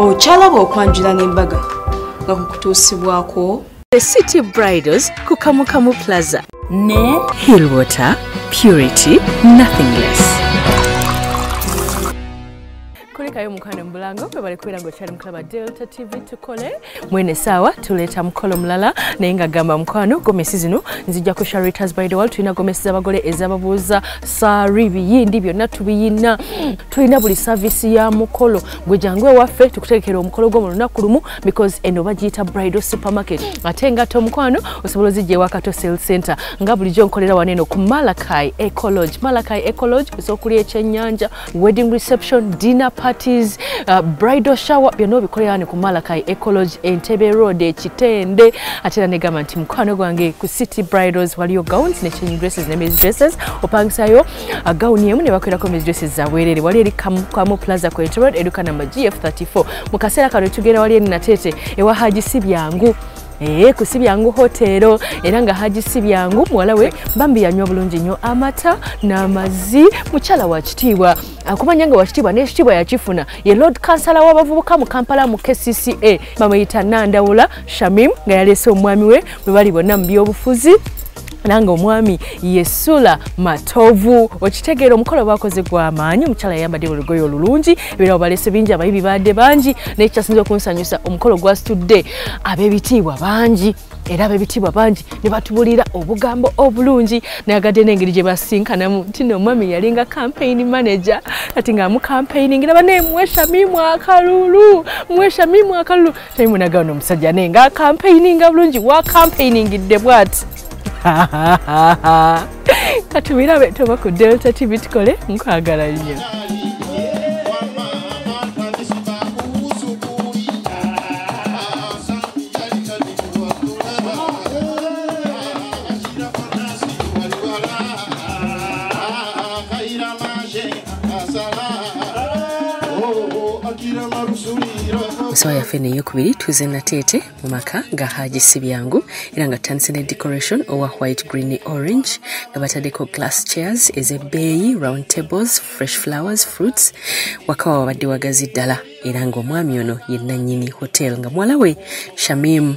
Ochalaba okwanjula n'embaga nga kukutuusibwako The City Bridals ku Kamukamu Plaza ne Hillwater Purity Nothing Less. Kulikayo mukana mbulango kwe bali kwera ngo cyali mukaba Delta TV tukole mwene sawa tuleta mukolo mulala naye nga gamba mukwano gomesi zino nzijja ku Charities by the World tulina gomesi z'abagole ezababuuza sari biyindi byonna tubiyina tulina buli service ya mukolo gwe jangwe waffe tukutekera omukolo gwo mu lunaku lumu because eno bagiyita bridal supermarket ate ngato mukwano osobola zijje wakato sales center nga bulijjo nkolera waneno ku Malakai Ecology osokulya ekyennyanja wedding reception dinner parties, bridal shower byonna bikolera ne ku Malakai Ecology Entebbe Road Ekitende atera ne gamba nti mukwano gwange ku City Bridals waliyo gowns ne change dresses ne men's dresses opangisayo gown yemu ne bakwirako men's dresses za werere wali eri Kamu Plaza ku Entebbe Road eduka number GF34 mu kaseera kano tugera wali eri Natete ewa Haji Sibyangu ku Sibyangu hotelo era nga Haji Sibyangu muwala we bambi yanywa bulungi nnyo amata n'amazzi mukyala wa kitiibwa akumanya nga wa kitiibwa n'ekitiibwa yakifuna ye Lord Councillor w'abavubuka mu Kampala mu KCCA bamuyita Nandawula Shamim nga yaleese omwami we bwe bali bonna mu by'obufuzi nanga omwami Yesula Matovu okitegeera omukolo bakoze gwa amaanyi mukyala yambadde olugoye olulungi ebira balese bingi abayibi badde bangi n'ekyasinze okunsanyusa omukolo gwasitudde ab'ebitiibwa bangi era ab'ebitiibwa bangi ne batubulira obugambo obulungi nayagadde n'engeri gye basinkanamu nti omwami yalinga campaign manager kati nga mu campaigning era bane mweshamimu akalulu tayimunagano omusajja nenga campaigning bulungi wa campaigningidde bwati katubirabe toba ku Delta TV tukole nkwagala nnyo. Sawa yaffe n'eyokubiri tuze Natete mu maka ga Haji Sibyangu era nga tandise ne decoration owa white green orange nga bataddeko glass chairs ez'ebbeeyi round tables fresh flowers fruits wakawa wabadde wagazi ddala era ng'omwami ono ye nannyini hotel nga muwala we Shamim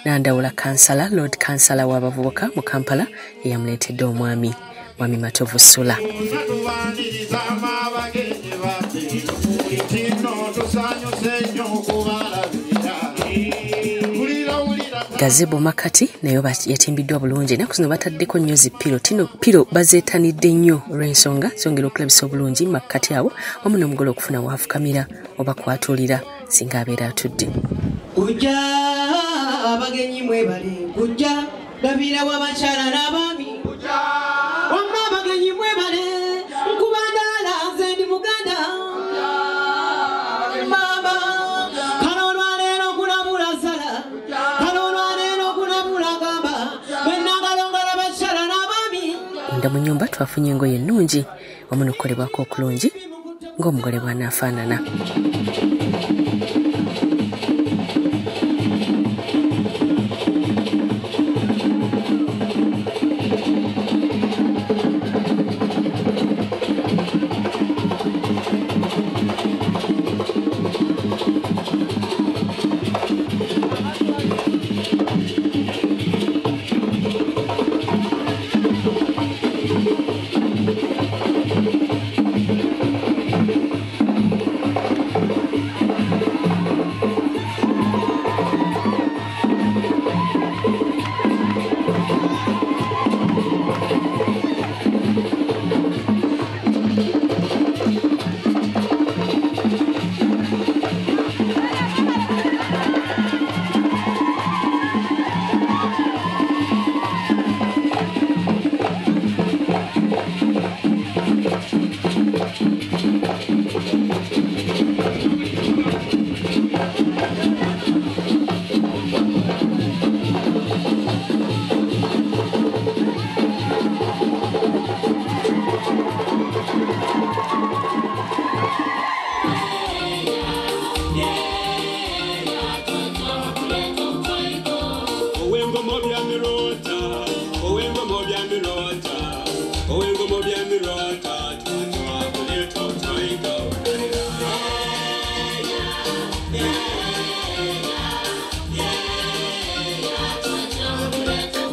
Nandawula Councillor Lord Councillor w'abavubuka mu Kampala eyamuleetedde omwami Matovu Sula. Gazebo Makati nayo yatimbiddwa bulungi naku zino bataddeko nnyo zipiro tino piro bazeetanidde nnyo olw'ensonga zongera okulabisa obulungi Makati abo wamu n'omugole okufuna waafukamira oba kwatuulira singa abeera atudde. Kujja abagenyi mwebale kujja gabira w'abakyala n'abaami kujja wamma abagenyi mwebale nkubandala nze ndi Buganda mama kalolwa leero kulabula sala kalolwa leero kulabula gamba bwennagalongala bakyala n'abaami munda mu nnyumba twafunye engoye ennungi wamu n'okukolebwako okulungi ng'omugole bw'anaafaanana.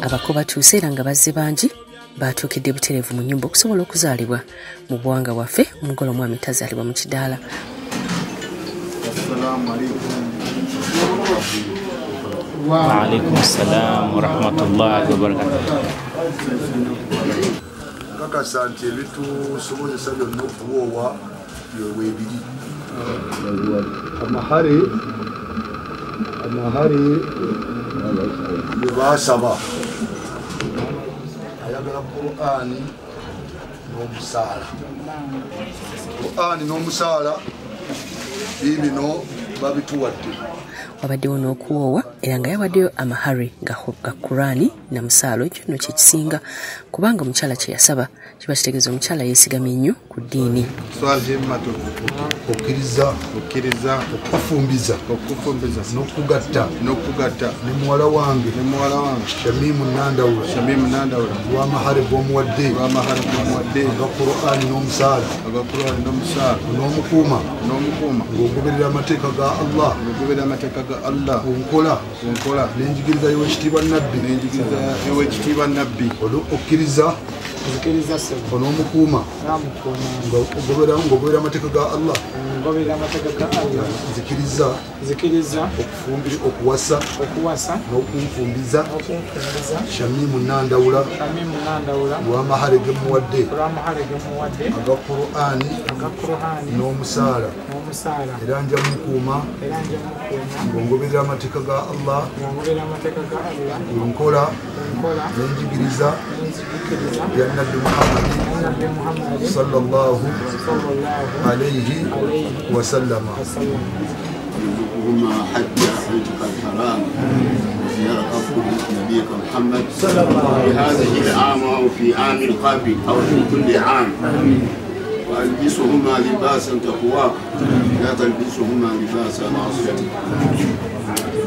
Abako batuuse era nga bazze bangi batuukidde butereevu mu nnyumba okusobola okuzaalibwa mu bwanga waffe omugole omwami tazaalibwa mu kidaala. Waalaikum salam wa rahmatullahi wa barakatuh. Kakasa nti ebitusobozesa byonna okuwoowa weebiri. Amahari bye baasaba ayagala Qur'ani n'omusaala bibino babituwadde. Wabaddewo n'okuwoowa era nga yawaddeyo amahari ga Qur'ani na musaalo. Ekyo nno kye kisinga kubanga omukyala kye yasaba kiba kitegeeza omukyala yeesigamye nnyo ku ddiini. Okkiriza okufumbiza n'okugatta ne muwala wange Shamimu Nandawula lw'amahari g'omuwadde aga Qur'ani n'omusaala n'omukuuma ng'ogoberera amateeka ga Allah onkola n'enjigiriza y'owekitiibwa Nabbi okkiriza on'omukuuma ng'ogoberera amateeka ga Allah nzikiriza okuwasa n'okunfumbiza Shamimu Nandawula lw'amahari ge muwadde aga Qur'ani n'omusaala era nja mukuuma ng'ongoberera amateeka ga Allah nkola n'enjigiriza ya Nabbi Muhammad sallallahu alayhi wa sallama. وما حج بيتك الحرام زيارة قبر نبيك محمد في هذه العام أو في عام القابل أو في كل عام وألبسهما لباسا تقواك لا تلبسهما لباسا معصيتك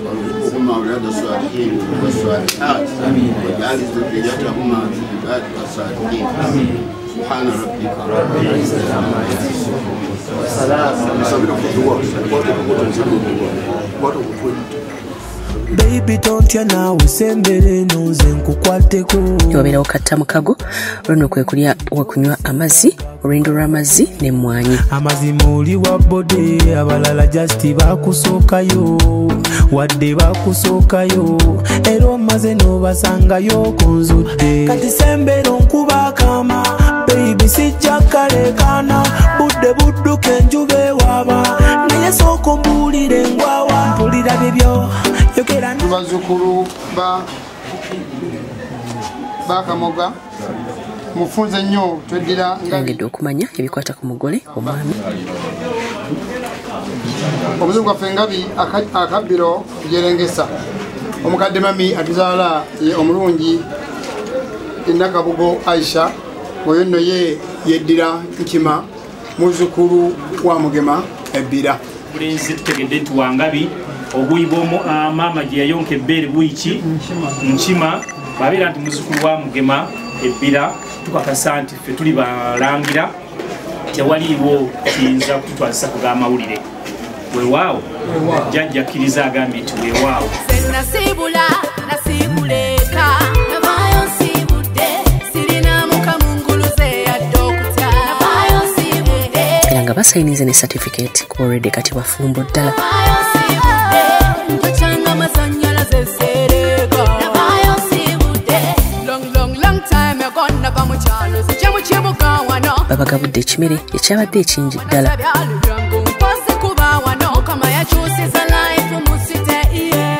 وارزقهما أولاد الصالحين والصالحات واجعل ذريتهما في عبادك الصالحين سبحان ربك رب العزة عما يصفون Baby don't you now usembere nonze nkukwateko. Wabeerawo katta mukago olwo kwe kulya wakunywa amazzi olwendo lw'amazzi n'emmwanyi. Amazzi muli wa bode abalala just bakusookayo wadde bakusookayo era omaze n'obasangayo kunzudde kati sembero nkuba kama baby sijja kalekana budde budduka enjuba ewaaba naye sooka mbuulire ngwawa mpulira bibyo yogera bazukulu bakamoga mufunze nnyo tweddira ngedde okumanya ebikwata ku mugole omwami. obuzibu bwaffe ngabi akabbiro yerengesa omukadde mami atuzaala omulungi Nakabugo Aisha oyo nno ye yeddira nkima muzukulu wa Mugema ebbira bulenzi tutegedde nti wangabi obuyibwa maama gye yayonka ebbeere buyiki nkima babeera nti muzukulu wa Mugema ebbira tukakasa nti ffe tuli balangira tewaliiwo kiyinza kututwazisa kuga amawulire weewaawo jjajja akkiriza agambye nti weewaawo nasiibula nasiibuleka navaayo nsiibudde sirina mukamunguluze yadde okutya navaayo nsiibudde era nga basayinize ne certificate kuba already kati bafumbo ddala. navaayo nsiibudde mpacanga masanyalaze seereka navaayo nsiibudde long time ago nava mu kyalo sijja mu kibuga wano babagabudde ekimere ekyabadde ekingi ddala. kama yakyusiza life musite iye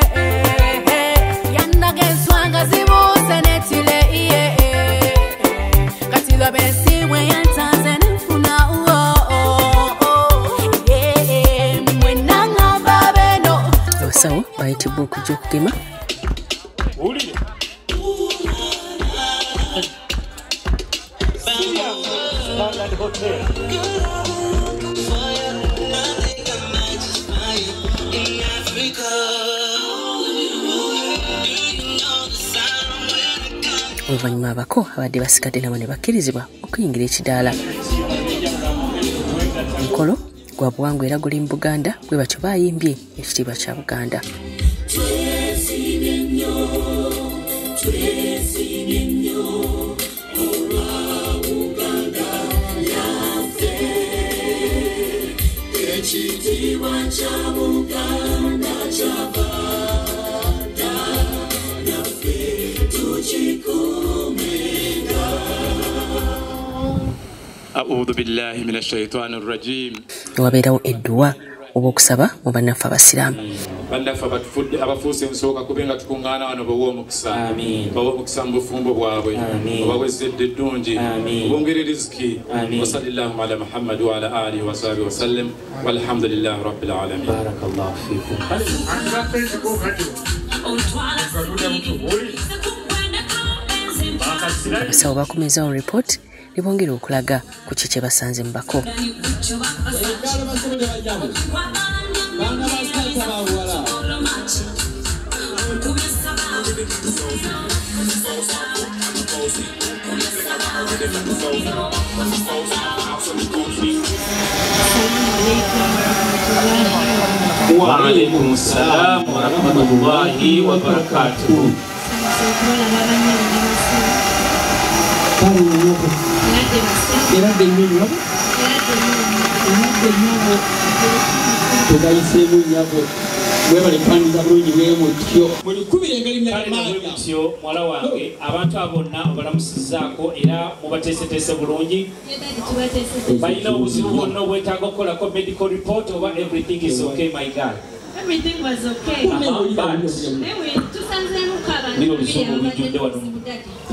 yandaga enswanga zibuuse netile iye kati lwa bensiibwe yantanze nenfuna mwena ngamba beno abasawo bayitibwa okujja okugema oluvannyuma abako abadde basigadde nabo ne bakkirizibwa okuyingira ekidaala. Mukolo gwa buwangwa era guli mu Buganda bwe batyo bayimbye ekitiibwa kya Buganda. أعوذ بالله من الشيطان الرجيم. wabeerawo edduwa oba okusaba mu bannaffe abasiraamu bannaffe abatufudde abafuuse ensooka kubenga tukuŋŋaana wano bawa omukisa bawa omukisa mu bufumbo bwabwe obawezza edda eddungi obongere riziki wasali llahuma ala muhammadi wa ala alihi wasahbihi wasallam walhamdulillahi rabbil alamin. Barakallahu fikum. abasawo bakomezawo report ne bongera okulaga ku kiki basanze mu bako. Wa alaikum assalam wa rahmatullahi wa barakatuh. Mwala wange abantu abonna obalamusizaako era mubateeseteese bulungi balina obuzibu bwonna obwetaaga okukolako medical report oba everything is okay my God. Everything was okay. Nilo lusongo olujjudde wano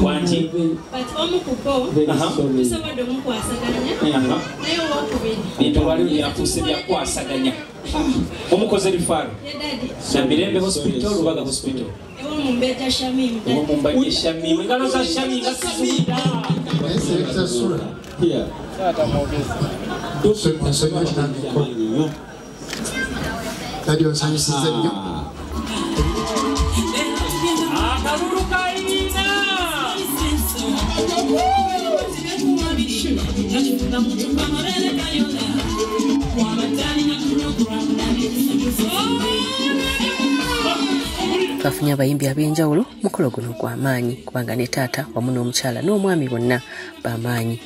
wangi but omukubo tusobodde omukwasaganya naye owokubiri bintu waliwo byafuuse byakwasaganya omukoze rifaaro na Mirembe hospital Lubaga hospital Mumbeja Shamim Mumbeja Shamim ngalo za Shamim gasubira esa sura here tata mwongeza nsonga nnyo tadi onsanyusiza nnyo twafunye abayimbi ab'enjawulo mukolo guno gw'amaanyi kubanga ne taata wamu n'omukyala n'omwami bonna b'amaanyi.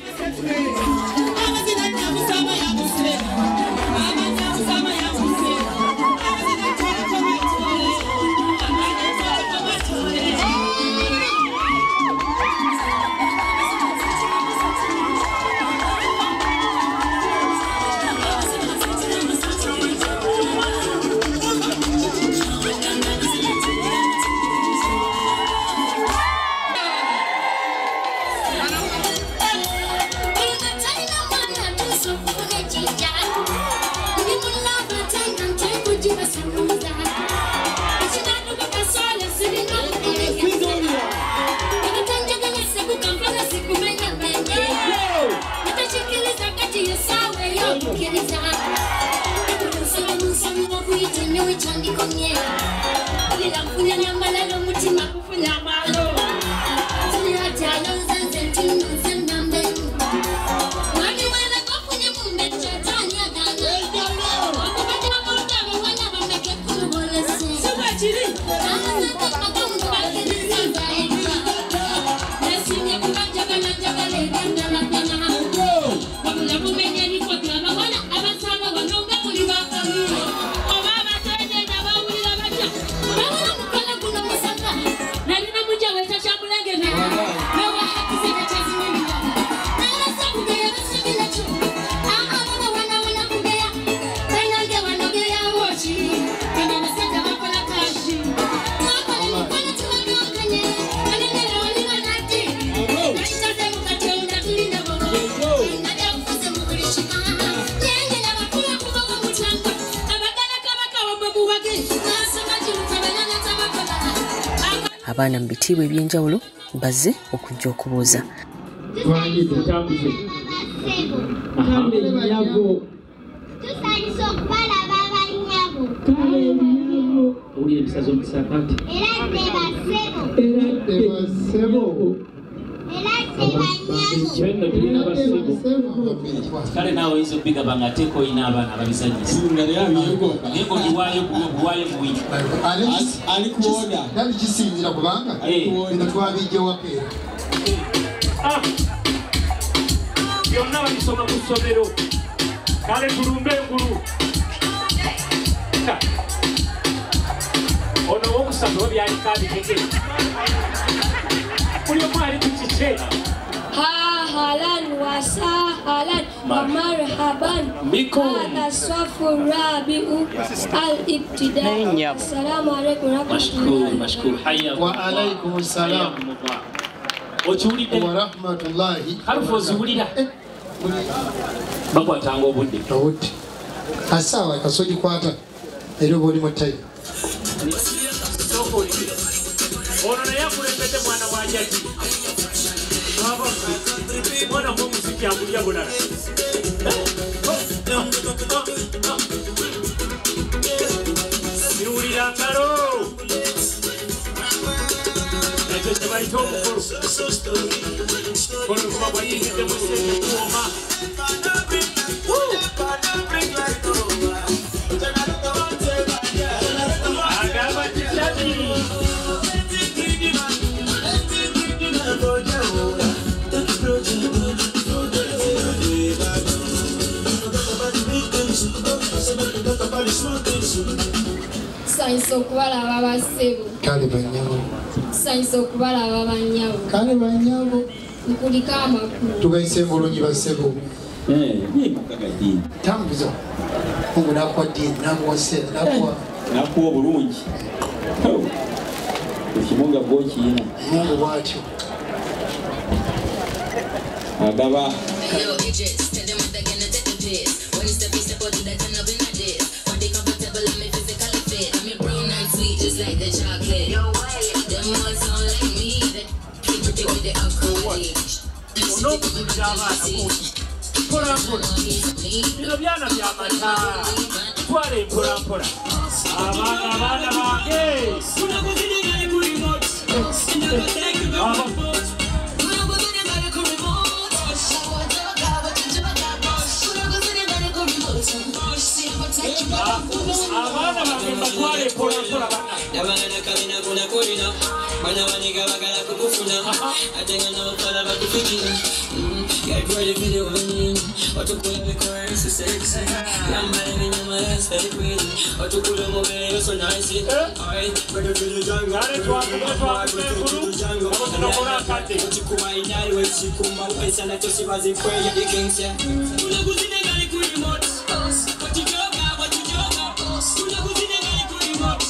Abaana mu bitiibwa eby'enjawulo bazze okujja okubuuza. Kyonna tulina basibu. Kale naawe oyinza okubigaba ng'ateeka olina abaana ababizanyisa. Nengo liwaayo buwingi. Ali kuoda. Nali kisinzira kubanga. Bino twabijja wakeera. Byonna babisoma ku ssomero. Kale tulumbe engulu. Ono wokusatu obyaliko abitege. Buli omu ali ku kike. Halan wa sahalan wa marhaban ala swafu rabi'u al-ibtida. Assalamu alaikum warahmatullahi wa alaikum assalam wa rahmatullahi. Harufu oziwulira bakwatanga obudde asawa kasoji kwata era oba oli mutayi ono naye akulembedde mwana wajaki mwana gw'omuziki akulya bulala siwulira ngalo ekyo kye bayita omukulu kono kuba bwayingidde mu sente kuwoma agamba kitani Nsanyusa okubalaba bassebo. Kale banyabo. Nsanyusa okubalaba bannyabo. Kale banyabo. Nkuliko amakulu. Tugayise bulungi bassebo. Tambuza. Mungu nakuwa dini, nakuwa sera, nakuwa bulungi. Ekimunga bw'okiyina. Mungu bw'atyo. Agaba. Just like the chocolate. Them ones don't like me. They keep it with the alcohol. bino byana byamata twale mpolampola abaana bange abaana bange batwale mpolampola Yabana kabina kuna korina Mana waniga bagala kukufuna Atenga na wapala bakufikina Yagwa the video winning Watukula because so sexy Yambala minyama that's very pretty Watukula mobile so nice Alright, brother to the jungle Watukuma inari wechikumba Upesa na tosi wazi kweya the kings ya Kuna kuzine gani kurimot Watujoga, watujoga Kuna kuzine gani kurimot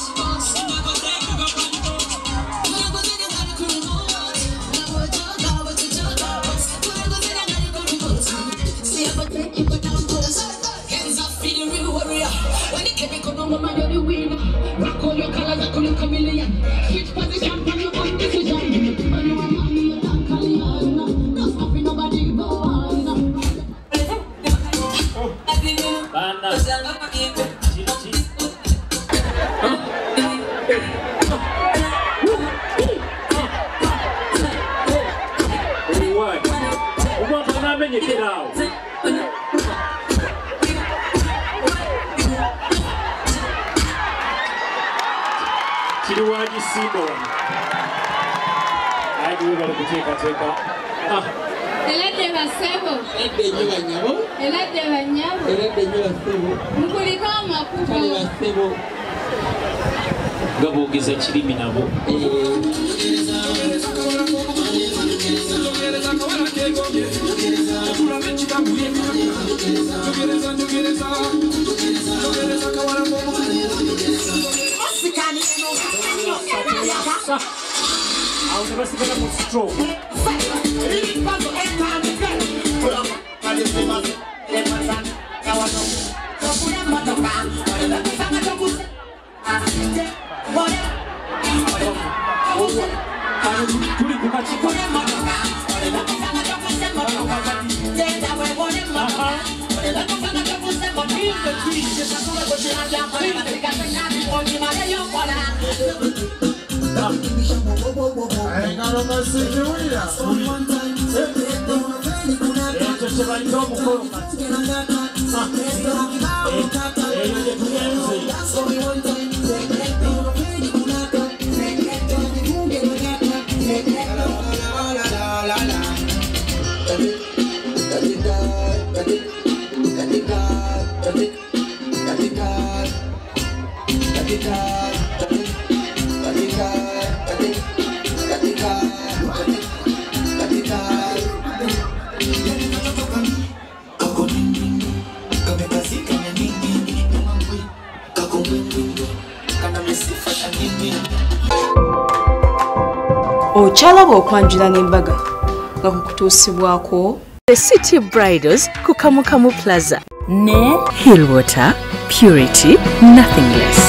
Kiruwaji Simbo. Aje wewe kucheka. Elete basebo. Elete nyabo. Elete banyabo. Elete nyabo. Mukuliko amakulu. Kale basebo. Gabogeza kirimi nabo. Aunque vai se pegar muito stroke. Ochalaba okwanjula n'embaga nga kukutuusibwako The City Bridals ku Kamukamu Plaza ne Hillwater Purity, nothing less.